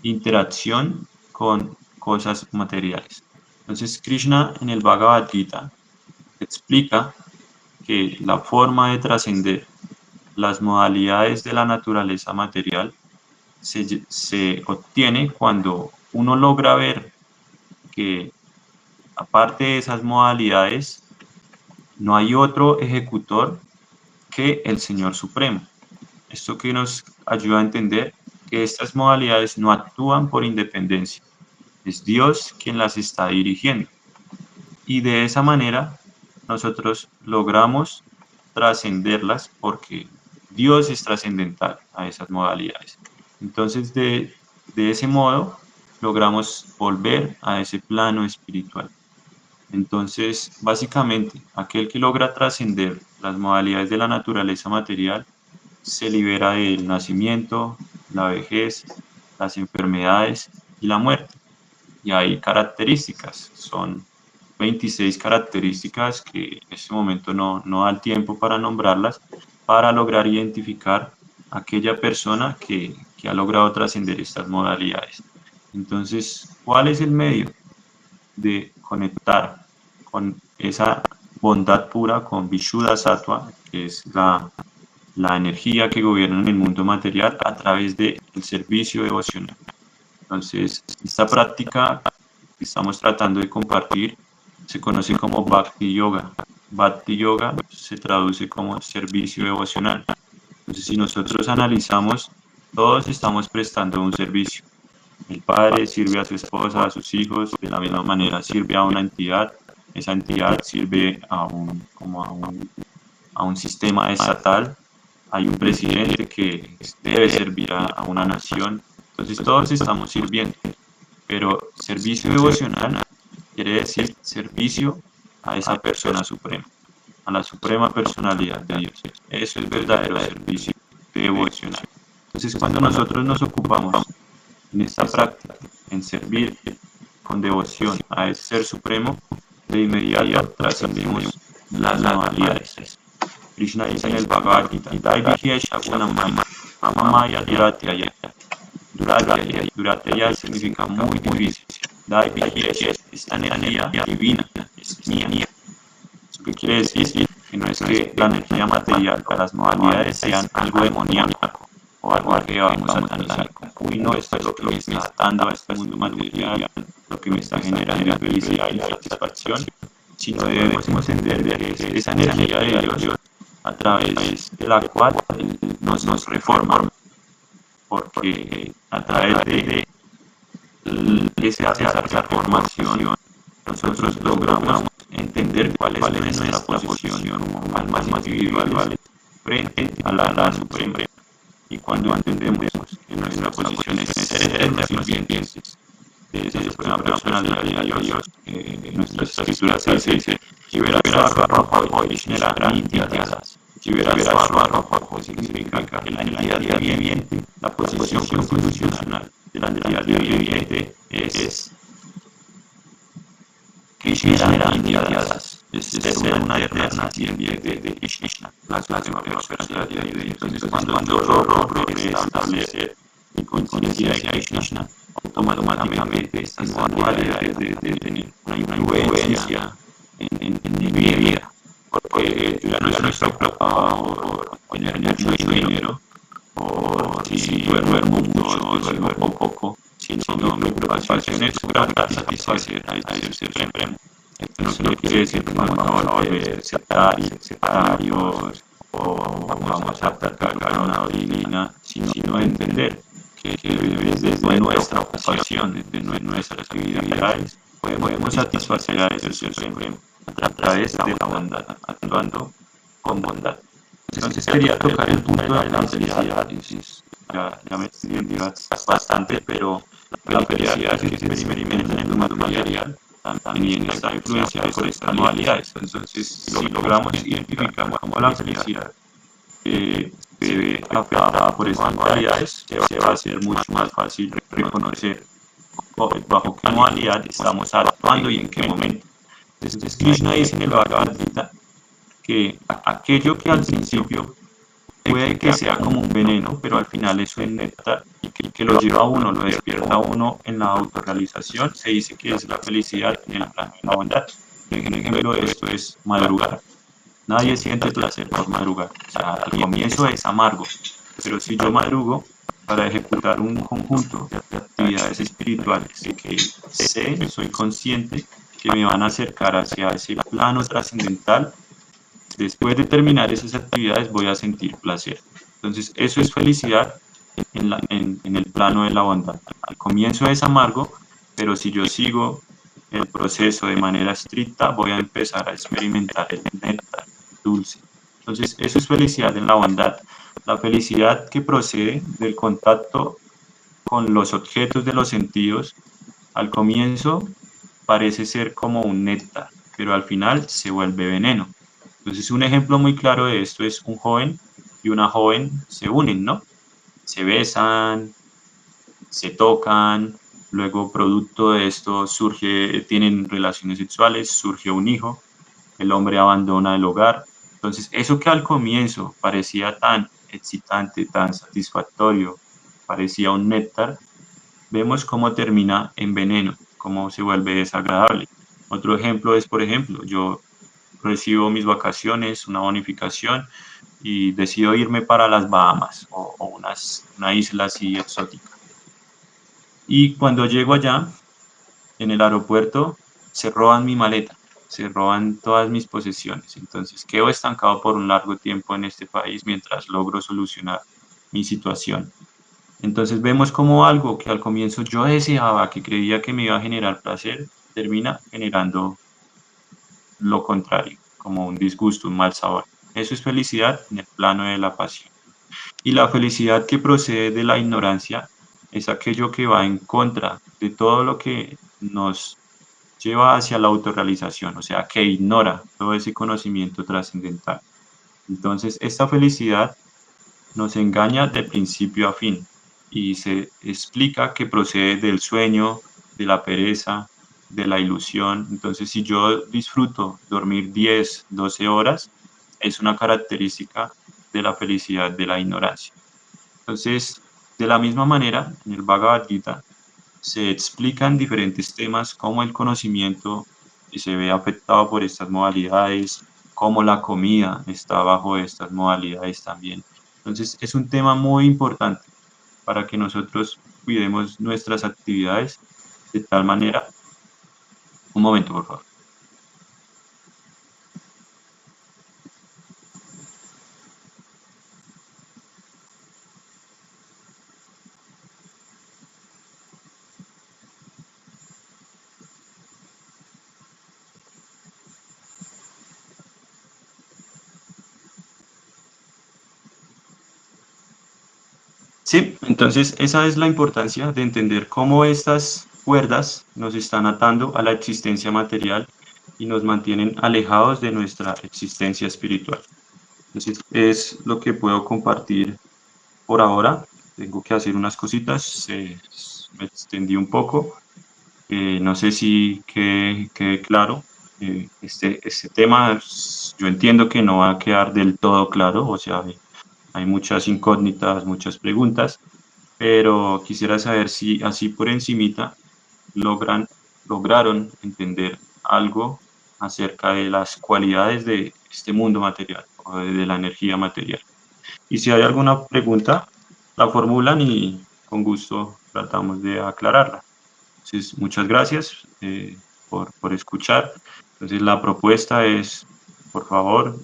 interacción con cosas materiales. Entonces Krishna en el Bhagavad Gita explica que la forma de trascender las modalidades de la naturaleza material se obtiene cuando uno logra ver que aparte de esas modalidades no hay otro ejecutor que el Señor Supremo. Esto que nos ayuda a entender que estas modalidades no actúan por independencia. es Dios quien las está dirigiendo. Y de esa manera nosotros logramos trascenderlas porque Dios es trascendental a esas modalidades. Entonces, de ese modo, logramos volver a ese plano espiritual. Entonces, básicamente, aquel que logra trascender las modalidades de la naturaleza material se libera del nacimiento, la vejez, las enfermedades y la muerte. Y hay características, son 26 características que en este momento no da el tiempo para nombrarlas, para lograr identificar a aquella persona que ha logrado trascender estas modalidades. Entonces, ¿cuál es el medio de conectar con esa bondad pura, con Vishuddha Sattva, que es la energía que gobierna en el mundo material, a través del servicio devocional? Entonces, esta práctica que estamos tratando de compartir se conoce como Bhakti Yoga. Bhakti Yoga se traduce como servicio devocional. Entonces, si nosotros analizamos, todos estamos prestando un servicio. El padre sirve a su esposa, a sus hijos, de la misma manera sirve a una entidad. Esa entidad sirve a un sistema estatal. Hay un presidente que debe servir a una nación. Entonces todos estamos sirviendo. Pero servicio devocional quiere decir servicio a esa persona suprema, a la suprema personalidad de Dios. Eso es verdadero servicio devocional. Entonces, cuando nosotros nos ocupamos en esta práctica, en servir con devoción a ese ser supremo, de inmediato trascendemos las modalidades. Krishna dice en el Bhagavad Gita, Durateya significa muy difícil. Esta energía divina es mía. ¿Eso qué quiere decir? Que no es que la energía material para las modalidades sean algo demoníaco o algo que vamos a satanizar. Uy, no, esto es lo que me está dando a este mundo material, lo que me está generando felicidad y satisfacción, sino debemos entender que es esa energía de Dios a través de la cual nos reforma, porque a través de esa reformación nosotros logramos entender cuál es nuestra posición como almas individuales frente a la suprema. Y cuando entendemos que nuestra posición es ser eternos sirvientes de esa suprema personalidad de Dios, nuestras escrituras se dice significa que la entidad viviente, la posición constitucional de la entidad viviente es Krishna Nidhyadas, es ser una eterna sirviente de Krishna, la suprema personalidad de Dios. Entonces, cuando logro establecer mi conciencia de Krishna, automáticamente estas modalidades de tener una influencia en mi vida, porque yo ya no estoy preocupado por tener mucho dinero, o si duermo mucho o duermo poco, sino mi preocupación es lograr satisfacer a ese ser supremo. Esto no quiere decir que vamos a volver sectarios o vamos a atacar a una divina, sino entender que desde nuestra ocupación, desde nuestras actividades, podemos satisfacer a ese ser supremo a través de la bondad, actuando con bondad. Entonces quería tocar el punto de la felicidad. Ya me extendí bastante, pero la felicidad que se experimenta en el mundo material también está influenciada por estas modalidades. Entonces, si logramos identificar cómo la felicidad se ve afectada por estas modalidades, se va a hacer mucho más fácil reconocer bajo qué modalidad estamos actuando y en qué momento. Entonces, Krishna dice en el Bhagavad Gita que aquello que al principio puede que sea como un veneno, pero al final es un néctar y que lo lleva a uno, lo despierta a uno en la autorrealización, se dice que es la felicidad en el plano de la bondad. Un ejemplo de esto es madrugar. Nadie siente placer por madrugar. O sea, al comienzo es amargo, pero si yo madrugo para ejecutar un conjunto de actividades espirituales que sé, soy consciente que me van a acercar hacia ese plano trascendental, después de terminar esas actividades voy a sentir placer. Entonces eso es felicidad en el plano de la bondad. Al comienzo es amargo, pero si yo sigo el proceso de manera estricta, voy a empezar a experimentar el néctar dulce. Entonces, eso es felicidad en la bondad. La felicidad que procede del contacto con los objetos de los sentidos, al comienzo parece ser como un néctar, pero al final se vuelve veneno. Entonces, un ejemplo muy claro de esto es un joven y una joven se unen, ¿no? Se besan, se tocan, luego producto de esto tienen relaciones sexuales, surge un hijo, el hombre abandona el hogar. Entonces, eso que al comienzo parecía tan excitante, tan satisfactorio, parecía un néctar, vemos cómo termina en veneno, cómo se vuelve desagradable. Otro ejemplo es, por ejemplo, yo recibo mis vacaciones, una bonificación y decido irme para las Bahamas o una isla así exótica. Y cuando llego allá, en el aeropuerto, se roban mi maleta, se roban todas mis posesiones. Entonces quedo estancado por un largo tiempo en este país mientras logro solucionar mi situación. Entonces vemos como algo que al comienzo yo deseaba, que creía que me iba a generar placer, termina generando lo contrario, como un disgusto, un mal sabor. Eso es felicidad en el plano de la pasión. Y la felicidad que procede de la ignorancia es aquello que va en contra de todo lo que nos lleva hacia la autorrealización, o sea, que ignora todo ese conocimiento trascendental. Entonces, esta felicidad nos engaña de principio a fin y se explica que procede del sueño, de la pereza, de la ilusión. Entonces, si yo disfruto dormir 10, 12 horas, es una característica de la felicidad de la ignorancia. Entonces, de la misma manera, en el Bhagavad Gita se explican diferentes temas como el conocimiento que se ve afectado por estas modalidades, cómo la comida está bajo estas modalidades también. Entonces, es un tema muy importante para que nosotros cuidemos nuestras actividades de tal manera. Un momento, por favor. Sí, entonces esa es la importancia de entender cómo estas cuerdas nos están atando a la existencia material y nos mantienen alejados de nuestra existencia espiritual. Entonces es lo que puedo compartir por ahora. Tengo que hacer unas cositas, me extendí un poco. No sé si quede claro. Este tema, yo entiendo que no va a quedar del todo claro, o sea, hay muchas incógnitas, muchas preguntas, pero quisiera saber si así por encimita lograron entender algo acerca de las cualidades de este mundo material o de la energía material. Y si hay alguna pregunta, la formulan y con gusto tratamos de aclararla. Entonces, muchas gracias por escuchar. Entonces, la propuesta es, por favor,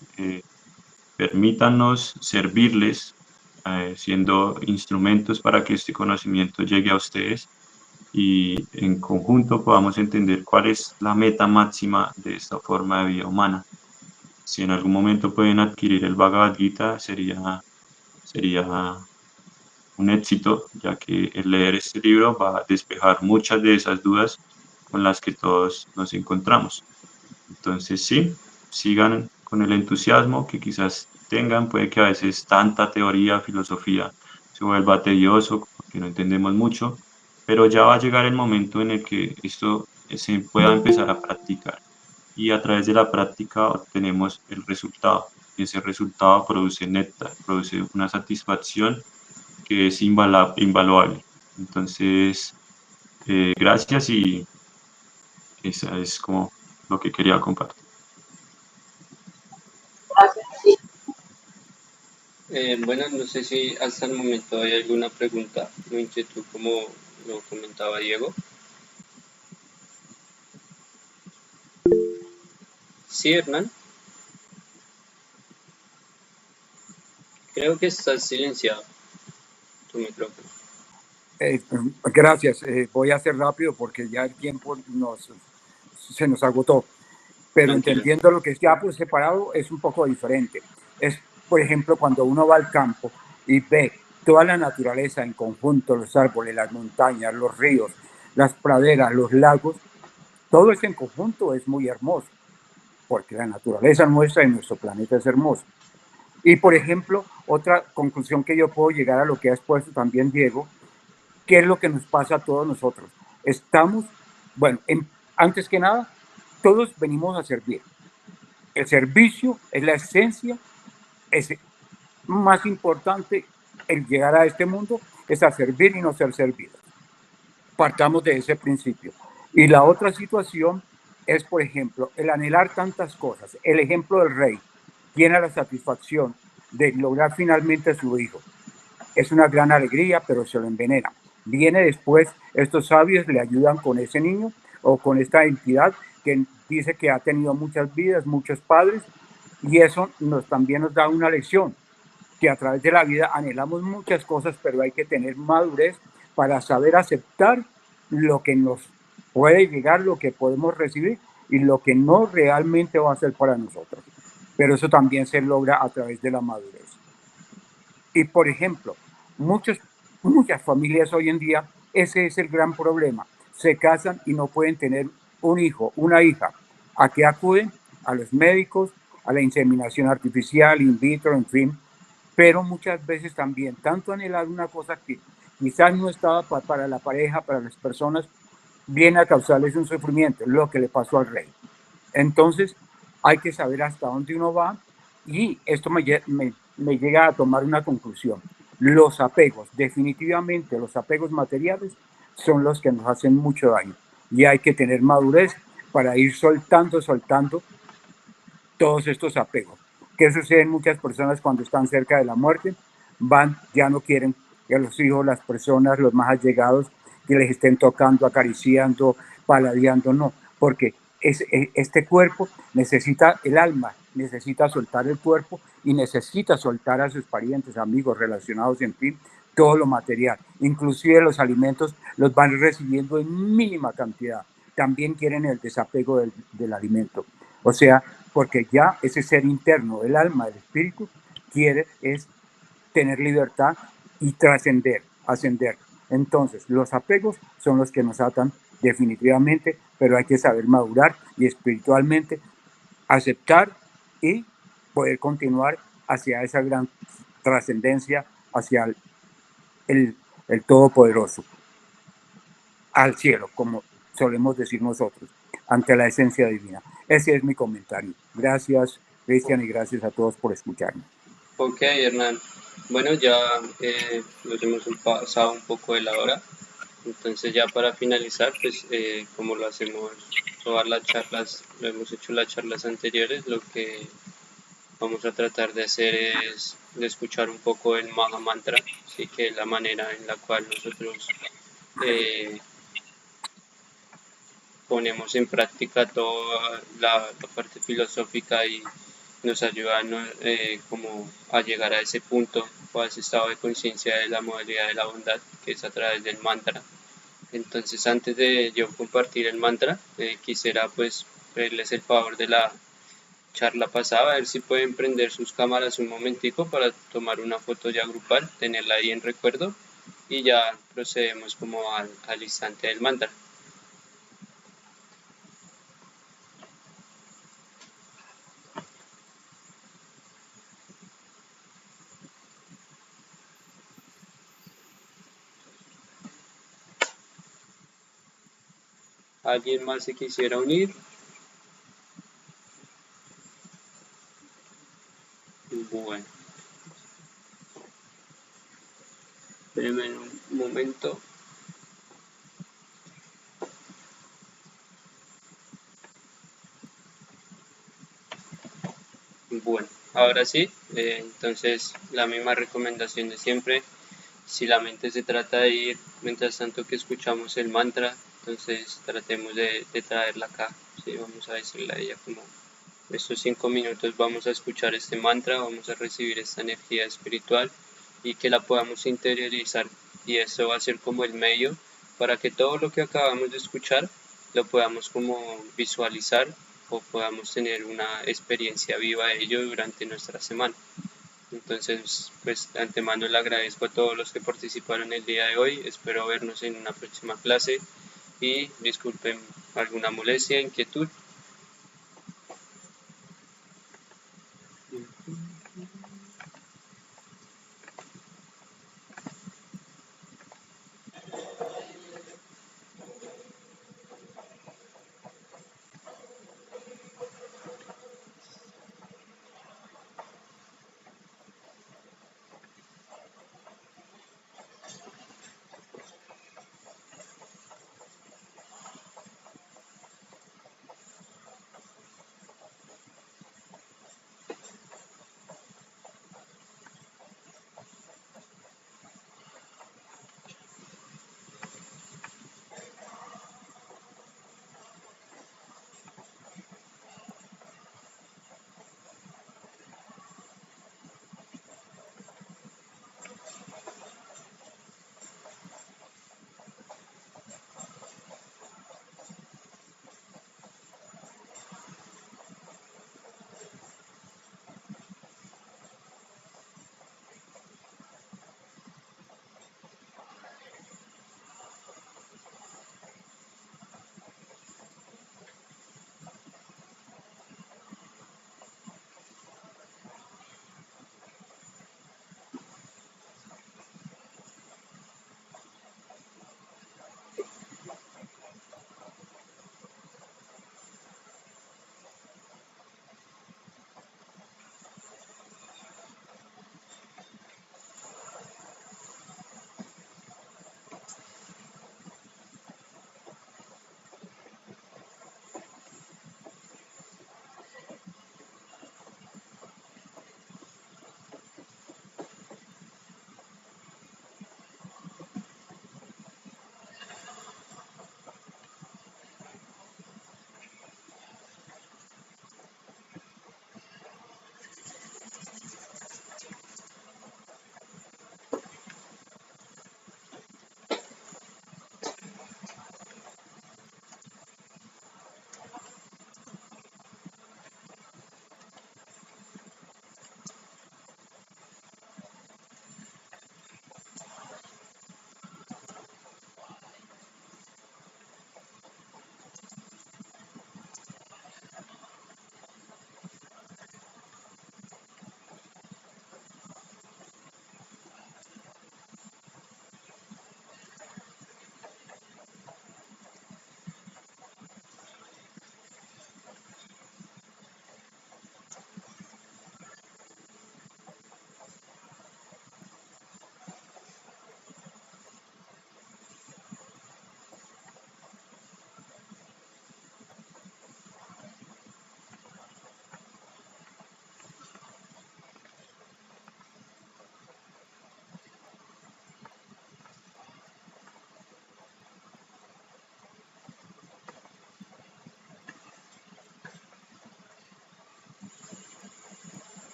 permítanos servirles siendo instrumentos para que este conocimiento llegue a ustedes y en conjunto podamos entender cuál es la meta máxima de esta forma de vida humana. Si en algún momento pueden adquirir el Bhagavad Gita, sería un éxito, ya que el leer este libro va a despejar muchas de esas dudas con las que todos nos encontramos. Entonces, sí, sigan con el entusiasmo que quizás tengan, puede que a veces tanta teoría, filosofía se vuelva tedioso porque no entendemos mucho, pero ya va a llegar el momento en el que esto se pueda empezar a practicar y a través de la práctica obtenemos el resultado. Y ese resultado produce néctar, produce una satisfacción que es invaluable. Entonces, gracias y esa es como lo que quería compartir. Bueno, no sé si hasta el momento hay alguna pregunta o inquietud como lo comentaba Diego. Sí, Hernán. Creo que estás silenciado tu micrófono. Gracias. Voy a ser rápido porque ya el tiempo se nos agotó. Pero Tranquilo. entendiendo lo que es ya por separado es un poco diferente. Es, por ejemplo, cuando uno va al campo y ve toda la naturaleza en conjunto, los árboles, las montañas, los ríos, las praderas, los lagos, todo eso en conjunto es muy hermoso, porque la naturaleza nuestra en nuestro planeta es hermosa. Y, por ejemplo, otra conclusión que yo puedo llegar a lo que ha expuesto también Diego, ¿qué es lo que nos pasa a todos nosotros? Estamos, bueno, antes que nada, todos venimos a servir. El servicio es la esencia, es más importante el llegar a este mundo, es a servir y no ser servido. Partamos de ese principio. Y la otra situación es, por ejemplo, el anhelar tantas cosas. El ejemplo del rey tiene la satisfacción de lograr finalmente a su hijo. Es una gran alegría, pero se lo envenena. Viene después, estos sabios le ayudan con ese niño o con esta entidad que dice que ha tenido muchas vidas, muchos padres, y eso también nos da una lección, que a través de la vida anhelamos muchas cosas, pero hay que tener madurez para saber aceptar lo que nos puede llegar, lo que podemos recibir y lo que no realmente va a ser para nosotros. Pero eso también se logra a través de la madurez. Y por ejemplo, muchas familias hoy en día, ese es el gran problema. Se casan y no pueden tener un hijo, una hija. ¿A qué acuden? A los médicos, a la inseminación artificial, in vitro, en fin. Pero muchas veces también, tanto anhelar una cosa que quizás no estaba para la pareja, para las personas, viene a causarles un sufrimiento, lo que le pasó al rey. Entonces, hay que saber hasta dónde uno va y esto me llega a tomar una conclusión. Los apegos, definitivamente los apegos materiales son los que nos hacen mucho daño y hay que tener madurez para ir soltando todos estos apegos. ¿Qué sucede en muchas personas cuando están cerca de la muerte? Ya no quieren que los hijos, las personas, los más allegados, que les estén tocando, acariciando, paladeando, no, porque este cuerpo necesita el alma, necesita soltar el cuerpo y necesita soltar a sus parientes, amigos, relacionados, en fin, todo lo material. Inclusive los alimentos los van recibiendo en mínima cantidad. También quieren el desapego del alimento. O sea, porque ya ese ser interno, el alma, el espíritu, quiere es tener libertad y trascender, ascender. Entonces, los apegos son los que nos atan definitivamente, pero hay que saber madurar y espiritualmente aceptar y poder continuar hacia esa gran trascendencia, hacia el Todopoderoso, al cielo, como solemos decir nosotros, ante la esencia divina. Ese es mi comentario. Gracias, Cristian, y gracias a todos por escucharme. Ok, Hernán. Bueno, ya nos hemos pasado un poco de la hora. Entonces ya para finalizar, pues como lo hacemos todas las charlas, lo hemos hecho las charlas anteriores, lo que vamos a tratar de hacer es de escuchar un poco el Maha Mantra, así que es la manera en la cual nosotros ponemos en práctica toda la parte filosófica y nos ayuda como a llegar a ese punto o a ese estado de conciencia de la modalidad de la bondad, que es a través del mantra. Entonces, antes de yo compartir el mantra, quisiera pues pedirles el favor de la charla pasada, a ver si pueden prender sus cámaras un momentico para tomar una foto ya grupal, tenerla ahí en recuerdo y ya procedemos como al instante del mantra. ¿Alguien más se quisiera unir? Bueno. Espérenme un momento. Bueno, ahora sí, entonces la misma recomendación de siempre. Si la mente se trata de ir, mientras tanto que escuchamos el mantra, entonces tratemos de traerla acá. ¿Sí? Vamos a decirle a ella como estos 5 minutos vamos a escuchar este mantra, vamos a recibir esta energía espiritual y que la podamos interiorizar y eso va a ser como el medio para que todo lo que acabamos de escuchar lo podamos como visualizar o podamos tener una experiencia viva de ello durante nuestra semana. Entonces, pues de antemano le agradezco a todos los que participaron el día de hoy. Espero vernos en una próxima clase y disculpen alguna molestia, inquietud.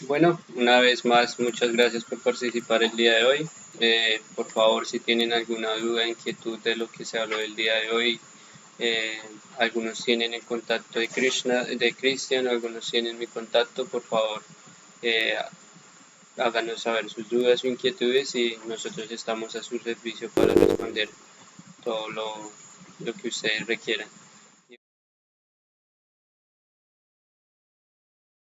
Bueno, una vez más, muchas gracias por participar el día de hoy. Por favor, si tienen alguna duda, inquietud de lo que se habló el día de hoy, eh, algunos tienen el contacto de Krishna, de Cristian, algunos tienen mi contacto, por favor, eh, háganos saber sus dudas o inquietudes y nosotros estamos a su servicio para responder todo lo que ustedes requieran.